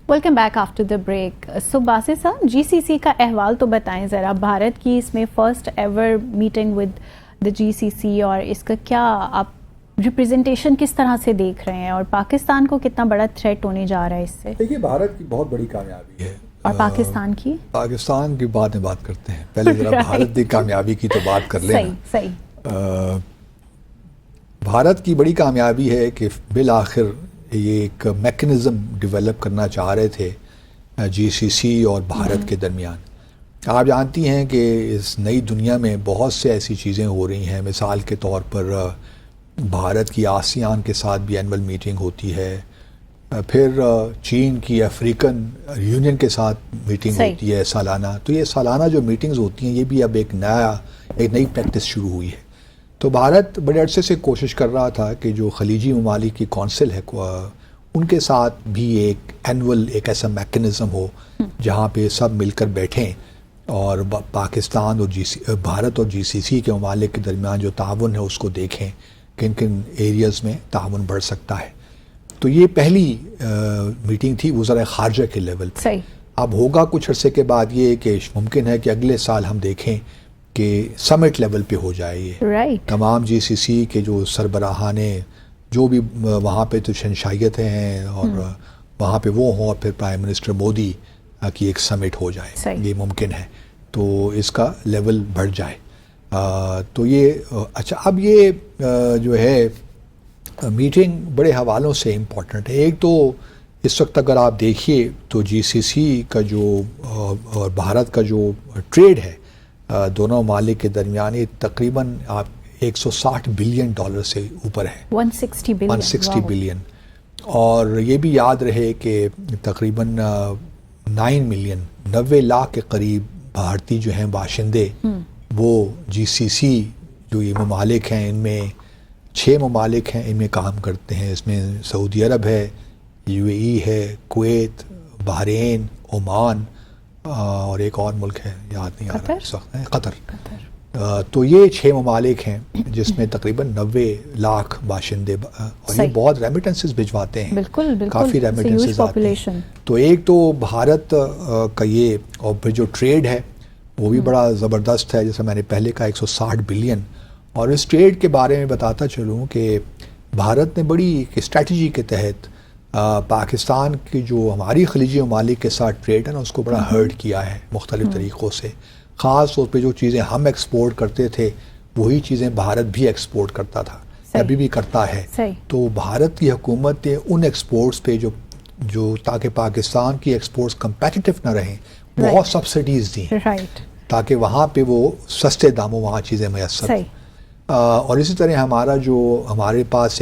Welcome back after the break. So Basit sahab, G C سی کا احوال تو بتائیں ذرا. بھارت کی اس میں first ever meeting with the G C C, اور اس کا کیا آپ ریپرزنٹیشن کس طرح سے دیکھ رہے ہیں, اور پاکستان کو کتنا بڑا تھریٹ ہونے جا رہا ہے اس سے؟ دیکھیے, بھارت کی بہت بڑی کامیابی ہے. اور پاکستان کی بعد میں بات کرتے ہیں, پہلے ذرا بھارت کی کامیابی کی تو بات کر لیں. صحیح. بھارت کی بڑی کامیابی ہے کہ بالآخر یہ ایک میکنزم ڈیولپ کرنا چاہ رہے تھے جی سی سی اور بھارت کے درمیان. آپ جانتی ہیں کہ اس نئی دنیا میں بہت سے ایسی چیزیں ہو رہی ہیں. مثال کے طور پر بھارت کی آسیان کے ساتھ بھی اینول میٹنگ ہوتی ہے, پھر چین کی افریقن یونین کے ساتھ میٹنگ ہوتی ہے سالانہ. تو یہ سالانہ جو میٹنگز ہوتی ہیں یہ بھی اب ایک نئی پریکٹس شروع ہوئی ہے. تو بھارت بڑے عرصے سے کوشش کر رہا تھا کہ جو خلیجی ممالک کی کونسل ہے ان کے ساتھ بھی ایک اینول ایک ایسا میکنزم ہو جہاں پہ سب مل کر بیٹھیں اور پاکستان اور بھارت اور جی سی سی کے ممالک کے درمیان جو تعاون ہے اس کو دیکھیں کن کن ایریاز میں تعاون بڑھ سکتا ہے. تو یہ پہلی میٹنگ تھی وزرائے خارجہ کے لیول پہ. اب ہوگا کچھ عرصے کے بعد یہ کہ ممکن ہے کہ اگلے سال ہم دیکھیں کہ سمٹ لیول پہ ہو جائے یہ. تمام جی سی سی کے جو سربراہان جو بھی وہاں پہ تو شہنشاہیتیں ہیں اور وہاں پہ وہ ہوں, اور پھر پرائم منسٹر مودی کی ایک سمٹ ہو جائے. یہ ممکن ہے, تو اس کا لیول بڑھ جائے. تو یہ اچھا, اب یہ جو ہے میٹنگ بڑے حوالوں سے امپورٹنٹ ہے. ایک تو اس وقت اگر آپ دیکھیے تو جی سی سی کا جو اور بھارت کا جو ٹریڈ ہے دونوں ممالک کے درمیان, یہ تقریباً آپ $160 بلین سے اوپر ہے. 160 بلین. اور یہ بھی یاد رہے کہ تقریباً 90 لاکھ کے قریب بھارتی جو ہیں باشندے وہ جی سی سی جو یہ ممالک ہیں ان میں 6 ممالک ہیں ان میں کام کرتے ہیں. اس میں سعودی عرب ہے, یو اے ای ہے, کویت, بحرین, عمان اور ایک اور ملک ہے یاد نہیں آ رہا اس وقت, قطر. تو یہ 6 ممالک ہیں جس میں تقریباً 90 لاکھ باشندے, اور یہ بہت ریمیٹنسز بھجواتے ہیں. بالکل کافی ریمیٹنسز آتے ہیں. تو ایک تو بھارت کا یہ, اور پھر جو ٹریڈ ہے وہ بھی بڑا زبردست ہے, جیسے میں نے پہلے کہا 160 بلین. اور اس ٹریڈ کے بارے میں بتاتا چلوں کہ بھارت نے بڑی اسٹریٹجی کے تحت پاکستان کی جو ہماری خلیجی ممالک کے ساتھ ٹریڈ ہے نا اس کو بڑا ہرٹ کیا ہے مختلف طریقوں سے. خاص طور پہ جو چیزیں ہم ایکسپورٹ کرتے تھے وہی چیزیں بھارت بھی ایکسپورٹ کرتا تھا, ابھی بھی کرتا ہے. تو بھارت کی حکومت نے ان ایکسپورٹس پہ جو تاکہ پاکستان کی ایکسپورٹس کمپیٹیٹو نہ رہیں بہت سبسڈیز دی تاکہ وہاں پہ وہ سستے داموں وہاں چیزیں میسر. اور اسی طرح ہمارے پاس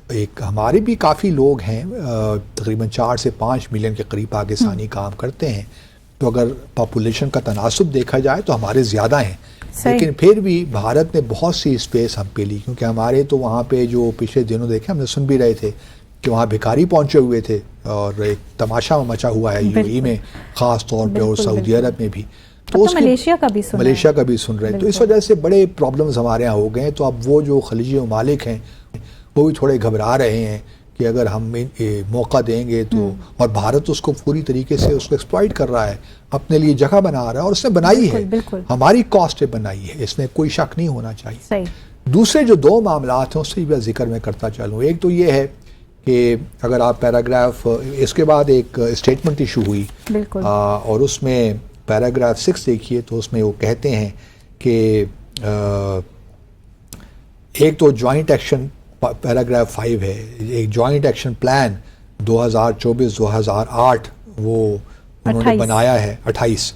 ایک ہمارے بھی کافی لوگ ہیں, تقریباً 4 سے 5 ملین کے قریب پاکستانی کام کرتے ہیں. تو اگر پاپولیشن کا تناسب دیکھا جائے تو ہمارے زیادہ ہیں, لیکن پھر بھی بھارت نے بہت سی اسپیس ہم پہ لی, کیونکہ ہمارے تو وہاں پہ جو پچھلے دنوں دیکھے ہم نے سن بھی رہے تھے کہ وہاں بھکاری پہنچے ہوئے تھے اور ایک تماشا مچا ہوا ہے یو اے ای میں خاص طور پہ اور سعودی عرب میں بھی. تو ملیشیا کا بھی سن رہے ہیں. تو اس وجہ سے بڑے پرابلمز ہمارے یہاں ہو گئے ہیں. تو اب وہ جو خلیجی ممالک ہیں وہ بھی تھوڑے گھبرا رہے ہیں کہ اگر ہم موقع دیں گے تو, اور بھارت اس کو پوری طریقے سے اس کو ایکسپلائٹ کر رہا ہے, اپنے لیے جگہ بنا رہا ہے, اور اس نے بنائی ہے, ہماری کاسٹ پہ بنائی ہے, اس میں کوئی شک نہیں ہونا چاہیے. دوسرے جو 2 معاملات ہیں اس سے بھی ذکر میں کرتا چلوں. ایک تو یہ ہے کہ اگر آپ پیراگراف, اس کے بعد ایک اسٹیٹمنٹ ایشو ہوئی اور اس میں پیراگراف 6 دیکھیے تو اس میں وہ کہتے ہیں کہ ایک تو جوائنٹ ایکشن, پیراگراف 5 ہے, ایک جوائنٹ ایکشن پلان 2024-2008 وہ انہوں نے بنایا ہے. 28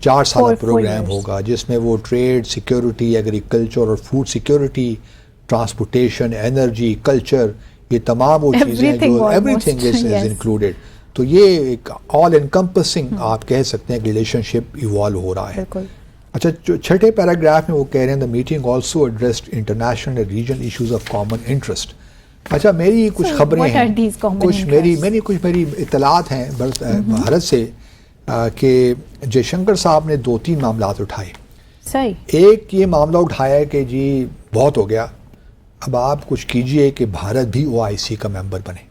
4 سالہ پروگرام ہوگا جس میں وہ ٹریڈ, سیکیورٹی, ایگریکلچر اور food security, transportation, energy, culture, یہ تمام وہ چیزیں جو ایوری تھنگ از انکلوڈیڈ. تو یہ ایک آل انکمپسنگ آپ کہہ سکتے ہیں کہ ریلیشن شپ ایوالو ہو رہا ہے. اچھا, 6 پیراگراف میں وہ کہہ رہے ہیں the meeting also addressed international and regional issues of common interest. اچھا, میری کچھ خبریں ہیں, میری اطلاعات ہیں بھارت سے کہ جے شنکر صاحب نے 2-3 معاملات اٹھائے. ایک یہ معاملہ اٹھایا ہے کہ جی بہت ہو گیا, اب آپ کچھ کیجئے کہ بھارت بھی OIC کا ممبر بنے.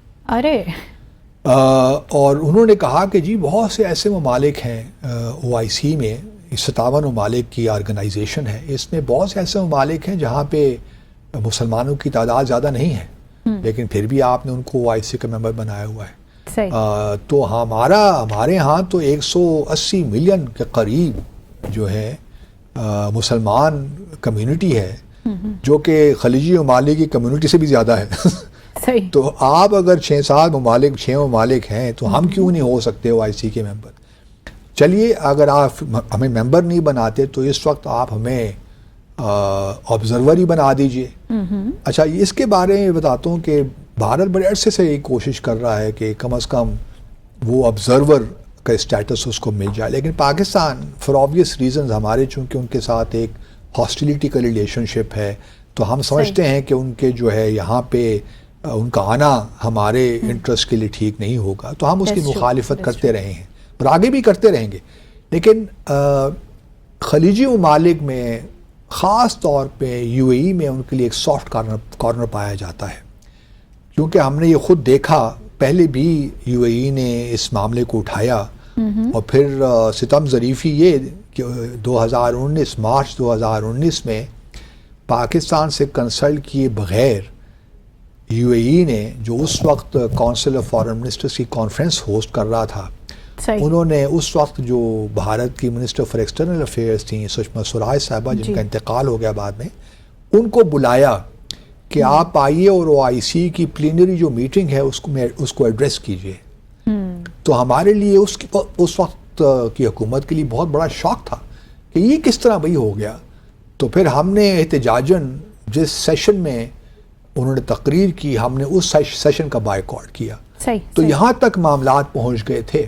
اور انہوں نے کہا کہ جی بہت سے ایسے ممالک ہیں OIC میں، 57 ممالک کی آرگنائزیشن ہے، اس میں بہت سے ایسے ممالک ہیں جہاں پہ مسلمانوں کی تعداد زیادہ نہیں ہے، لیکن پھر بھی آپ نے ان کو OIC کا ممبر بنایا ہوا ہے۔ تو ہمارے ہاں تو 180 ملین کے قریب جو ہے مسلمان کمیونٹی ہے، جو کہ خلیجی ممالک کی کمیونٹی سے بھی زیادہ ہے۔ تو آپ اگر 6 ممالک ہیں تو ہم کیوں نہیں ہو سکتے OIC کے ممبر؟ چلیے اگر آپ ہمیں ممبر نہیں بناتے تو اس وقت آپ ہمیں آبزرور ہی بنا دیجئے۔ اچھا، اس کے بارے میں بتاتا ہوں کہ بھارت بڑے عرصے سے یہ کوشش کر رہا ہے کہ کم از کم وہ آبزرور کا اسٹیٹس اس کو مل جائے، لیکن پاکستان فار آبویس ریزنز، ہمارے چونکہ ان کے ساتھ ایک ہاسٹیلیٹی کا ریلیشن شپ ہے، تو ہم سمجھتے ہیں کہ ان کے جو ہے یہاں پہ ان کا آنا ہمارے انٹرسٹ کے لیے ٹھیک نہیں ہوگا، تو ہم اس کی مخالفت کرتے رہے ہیں اور آگے بھی کرتے رہیں گے۔ لیکن خلیجی ممالک میں خاص طور پہ UAE میں ان کے لیے ایک سافٹ کارنر پایا جاتا ہے، کیونکہ ہم نے یہ خود دیکھا، پہلے بھی UAE نے اس معاملے کو اٹھایا، اور پھر ستم ظریفی یہ کہ 2019 مارچ 2019 میں پاکستان سے کنسلٹ کیے بغیر UAE نے، جو اس وقت کونسل آف فارن منسٹرز کی کانفرنس ہوسٹ کر رہا تھا، انہوں نے اس وقت جو بھارت کی منسٹر فار ایکسٹرنل افیئرز تھیں سشما سوراج صاحبہ، جن کا انتقال ہو گیا بعد میں، ان کو بلایا کہ آپ آئیے اور OIC کی پلینری جو میٹنگ ہے اس کو ایڈریس کیجیے۔ تو ہمارے لیے اس وقت کی حکومت کے لیے بہت بڑا شوق تھا کہ یہ کس طرح بھئی ہو گیا۔ تو پھر ہم نے احتجاجاً جس سیشن میں انہوں نے تقریر کی، ہم نے اس سیشن کا بائیکاٹ کیا۔ تو یہاں تک معاملات پہنچ گئے تھے۔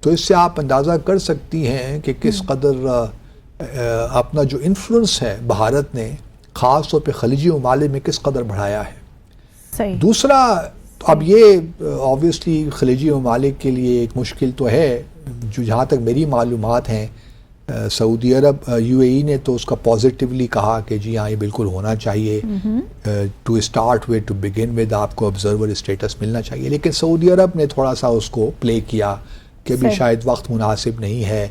تو اس سے آپ اندازہ کر سکتی ہیں کہ کس قدر اپنا جو انفلوئنس ہے بھارت نے خاص طور پہ خلیجی ممالک میں کس قدر بڑھایا ہے۔ دوسرا، اب یہ آبویسلی خلیجی ممالک کے لیے ایک مشکل تو ہے، جو جہاں تک میری معلومات ہیں، سعودی عرب UAE نے تو اس کا پازیٹیولی کہا کہ جی ہاں یہ بالکل ہونا چاہیے، to start with, to begin with, آپ کو آبزرور اسٹیٹس ملنا چاہیے، لیکن سعودی عرب نے تھوڑا سا اس کو پلے کیا کہ ابھی شاید وقت مناسب نہیں ہے،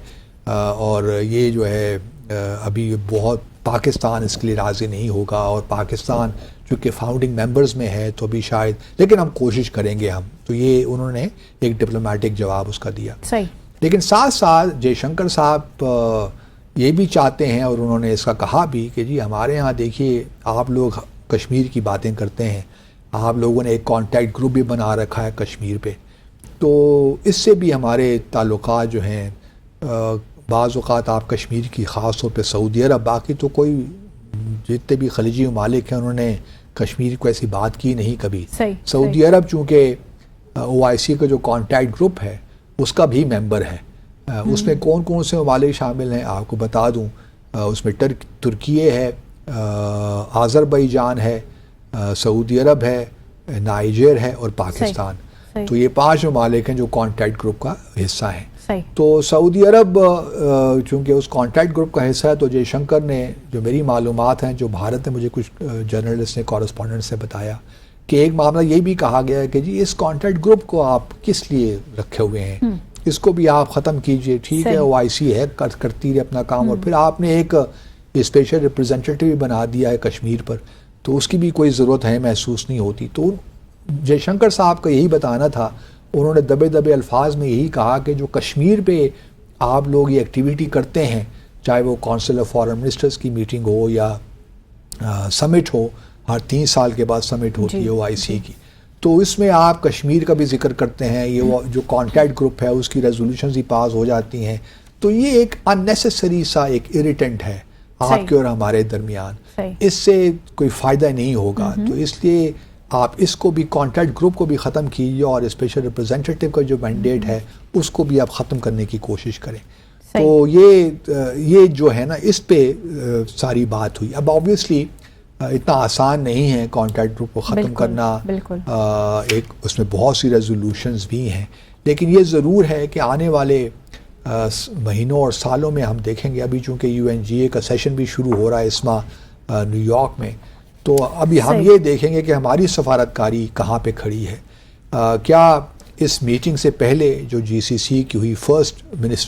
اور یہ جو ہے ابھی بہت پاکستان اس کے لیے راضی نہیں ہوگا، اور پاکستان چونکہ فاؤنڈنگ ممبرز میں ہے تو ابھی شاید، لیکن ہم کوشش کریں گے ہم، تو یہ انہوں نے ایک ڈپلومیٹک جواب اس کا دیا۔ لیکن ساتھ ساتھ جے شنکر صاحب یہ بھی چاہتے ہیں، اور انہوں نے اس کا کہا بھی کہ جی ہمارے ہاں دیکھیے آپ لوگ کشمیر کی باتیں کرتے ہیں، آپ لوگوں نے ایک کانٹیکٹ گروپ بھی بنا رکھا ہے کشمیر پہ، تو اس سے بھی ہمارے تعلقات جو ہیں، بعض اوقات آپ کشمیر کی خاص طور پہ سعودی عرب، باقی تو کوئی جتنے بھی خلیجی ممالک ہیں انہوں نے کشمیر کو ایسی بات کی نہیں کبھی۔ سعودی عرب چونکہ OIC کا جو کانٹیکٹ گروپ ہے اس کا بھی ممبر ہے، اس میں کون کون سے ممالک شامل ہیں آپ کو بتا دوں، اس میں ترکیہ ہے، آذربائیجان ہے، سعودی عرب ہے، نائجر ہے اور پاکستان۔ تو یہ 5 ممالک ہیں جو کانٹیکٹ گروپ کا حصہ ہیں۔ تو سعودی عرب چونکہ اس کانٹیکٹ گروپ کا حصہ ہے، تو جے شنکر نے، جو میری معلومات ہیں، جو بھارت نے مجھے کچھ جرنلسٹ نے، کورسپونڈنٹ سے بتایا کہ ایک معاملہ یہ بھی کہا گیا ہے کہ جی اس کانٹیکٹ گروپ کو آپ کس لیے رکھے ہوئے ہیں، اس کو بھی آپ ختم کیجئے، ٹھیک ہے OIC ہے کرتی رہے اپنا کام، اور پھر آپ نے ایک اسپیشل ریپرزینٹیٹو بھی بنا دیا ہے کشمیر پر، تو اس کی بھی کوئی ضرورت ہے محسوس نہیں ہوتی۔ تو جے شنکر صاحب کا یہی بتانا تھا، انہوں نے دبے دبے الفاظ میں یہی کہا کہ جو کشمیر پہ آپ لوگ یہ ایکٹیویٹی کرتے ہیں، چاہے وہ کونسل آف فارن منسٹرز کی میٹنگ ہو یا سمٹ ہو، ہر 3 سال کے بعد سمٹ ہوتی ہے OIC کی، تو اس میں آپ کشمیر کا بھی ذکر کرتے ہیں، یہ جو کانٹیکٹ گروپ ہے اس کی ریزولوشنز ہی پاس ہو جاتی ہیں، تو یہ ایک اننیسیسری سا ایک اریٹنٹ ہے آپ کے اور ہمارے درمیان، اس سے کوئی فائدہ نہیں ہوگا۔ تو اس لیے آپ اس کو بھی، کانٹیکٹ گروپ کو بھی ختم کیجیے، اور اسپیشل ریپرزینٹیٹو کا جو مینڈیٹ ہے اس کو بھی آپ ختم کرنے کی کوشش کریں۔ تو یہ جو ہے نا، اس پہ ساری بات ہوئی۔ اب آبویسلی اتنا آسان نہیں ہے کانٹیکٹ گروپ کو ختم کرنا، ایک اس میں بہت سی ریزولوشنز بھی ہیں، لیکن یہ ضرور ہے کہ آنے والے مہینوں اور سالوں میں ہم دیکھیں گے، ابھی چونکہ UNGA کا سیشن بھی شروع ہو رہا ہے اس ماہ نیو یارک میں، تو ابھی ہم یہ دیکھیں گے کہ ہماری سفارتکاری کہاں پہ کھڑی ہے، کیا اس میٹنگ سے پہلے جو جی سی سی کی ہوئی فرسٹ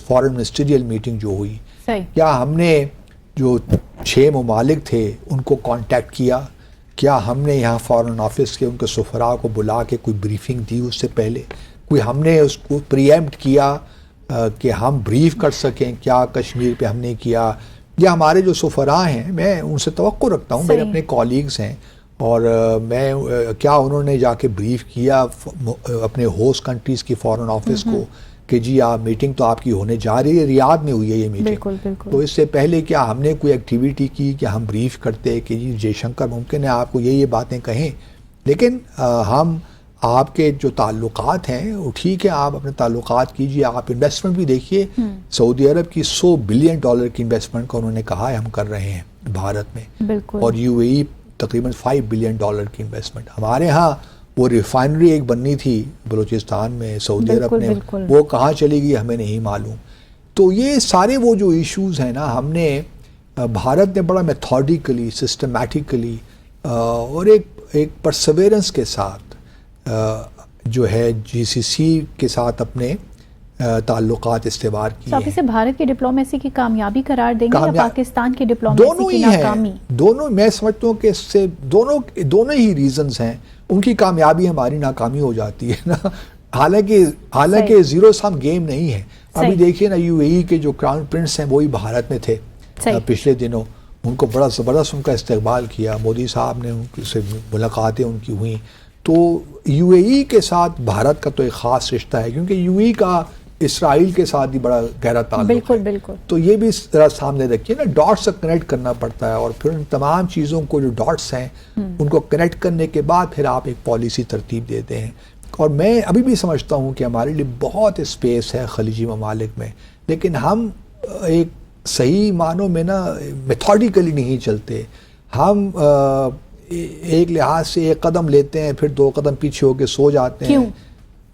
فارن منسٹریل میٹنگ جو ہوئی، صحیح. کیا ہم نے جو 6 ممالک تھے ان کو کانٹیکٹ کیا؟ کیا ہم نے یہاں فارن آفس کے ان کے سفراء کو بلا کے کوئی بریفنگ دی اس سے پہلے؟ کوئی ہم نے اس کو پریمپٹ کیا کہ ہم بریف کر سکیں؟ کیا کشمیر پہ ہم نے کیا؟ یا ہمارے جو سفراء ہیں، میں ان سے توقع رکھتا ہوں، میرے اپنے کولیگز ہیں، اور میں کیا انہوں نے جا کے بریف کیا اپنے ہوسٹ کنٹریز کی فارن آفس کو کہ جی آپ میٹنگ تو آپ کی ہونے جا رہی ہے، ریاض میں ہوئی ہے یہ میٹنگ، بالکل بالکل. تو اس سے پہلے کیا ہم نے کوئی ایکٹیویٹی کی کہ ہم بریف کرتے کہ جی جے شنکر ممکن ہے آپ کو یہ باتیں کہیں، لیکن ہم آپ کے جو تعلقات ہیں وہ ٹھیک ہے، آپ اپنے تعلقات کیجیے، آپ انویسٹمنٹ بھی دیکھیے. سعودی عرب کی $100 بلین کی انویسٹمنٹ کا انہوں نے کہا ہے ہم کر رہے ہیں بھارت میں، بالکل. اور یو اے ای تقریباً $5 بلین کی انویسٹمنٹ. ہمارے ہاں وہ ریفائنری ایک بننی تھی بلوچستان میں سعودی عرب نے، وہ کہاں چلی گئی ہمیں نہیں معلوم. تو یہ سارے وہ جو ایشوز ہیں نا، ہم نے بھارت نے بڑا میتھوڈیکلی سسٹمیٹیکلی اور ایک پرسیورنس کے ساتھ جو ہے جی سی سی کے ساتھ اپنے تعلقات استوار کیے ہیں. آپ اسے بھارت کی ڈپلومیسی کی کامیابی قرار دیں گے یا پاکستان کی ڈپلومیسی دونوں کی ہی ناکامی؟ ہیں، دونوں. میں سمجھتا ہوں کہ اس سے دونوں ہی ریزنز ہیں. ان کی کامیابی ہماری ناکامی ہو جاتی ہے نا، حالانکہ زیرو سم گیم نہیں ہے. ابھی دیکھیے نا، یو اے ای کے جو کراؤن پرنس ہیں وہی بھارت میں تھے پچھلے دنوں، ان کو بڑا زبردست ان کا استقبال کیا، مودی صاحب نے ان سے ملاقاتیں ان کی ہوئیں. تو یو اے ای کے ساتھ بھارت کا تو ایک خاص رشتہ ہے، کیونکہ یو اے ای کا اسرائیل کے ساتھ بھی بڑا گہرا تعلق بالکل ہے. بالکل. تو یہ بھی ذرا سامنے رکھیے نا، ڈاٹس سے کنیکٹ کرنا پڑتا ہے، اور پھر ان تمام چیزوں کو جو ڈاٹس ہیں ان کو کنیکٹ کرنے کے بعد پھر آپ ایک پالیسی ترتیب دیتے ہیں. اور میں ابھی بھی سمجھتا ہوں کہ ہمارے لیے بہت اسپیس ہے خلیجی ممالک میں، لیکن ہم ایک صحیح معنوں میں نا میتھوڈیکلی نہیں چلتے. ہم ایک لحاظ سے ایک قدم لیتے ہیں، پھر 2 قدم پیچھے ہو کے سو جاتے ہیں.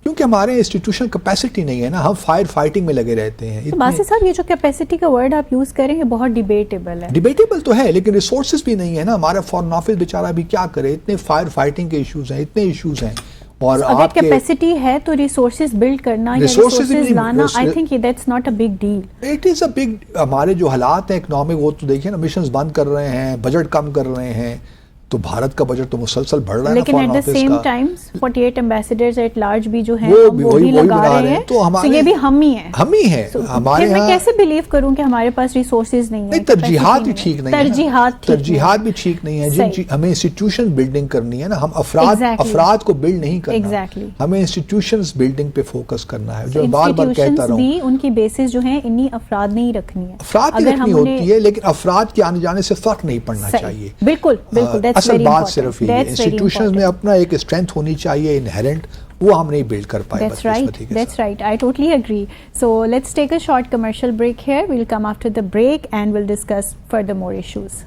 کیونکہ ہمارے انسٹیٹیوشن کیپیسٹی نہیں ہے نا، ہم فائٹنگ میں لگے رہتے ہیں. باسی صاحب، یہ جو کیپیسٹی کا ورڈ آپ یوز کریں یہ بہت ڈیبیٹیبل ہے. ڈیبیٹیبل تو ہے، لیکن ریسورسز بھی نہیں ہے نا. ہمارا فارن آفس بیچارہ بھی کیا کرے، اتنے فائٹنگ کے ایشوز ہیں، اتنے ایشوز ہیں. اور اگر کیپیسٹی ہے تو ریسورسز بلڈ کرنا یا ریسورسز لانا، I think that's not a big deal. It is a big. ہمارے جو حالات ہیں اکنامک، وہ تو دیکھیں نا، مشنز بند کر رہے ہیں، بجٹ کم کر رہے ہیں، تو بھارت کا بجٹ تو مسلسل بڑھ رہا ہے. لیکن at the same time 48 ambassadors at large بھی جو ہیں وہ بھی لگا رہے ہیں، تو یہ بھی ہم ہی ہیں. ہم ہی ہیں. ہمارے میں کیسے بلیو کروں کہ ہمارے پاس ریسورسز نہیں ہیں؟ ترجیحات بھی ٹھیک نہیں ہیں. ترجیحات بھی ٹھیک نہیں ہیں. ہمیں انسٹیٹیوشن بلڈنگ کرنی ہے نا، ہم افراد کو بلڈ نہیں کرنا، ہمیں انسٹیٹیوشنز بلڈنگ پہ فوکس کرنا ہے. جو بار بار کہتا رہا ہوں، ان کی بیسز جو ہیں انہی افراد نہیں رکھنی ہے. افراد کی رکھنی ہوتی ہے، لیکن افراد کے آنے جانے سے فرق نہیں پڑنا چاہیے. بالکل بالکل. اصل بات صرف انسٹیٹیوشنز میں اپنا ایک اسٹرینتھ ہونی چاہیے انہیرنٹ، وہ ہم نہیں بلڈ کر پائے. That's right. I totally agree. So let's take a short commercial break here. We'll come after the break and we'll discuss further more issues.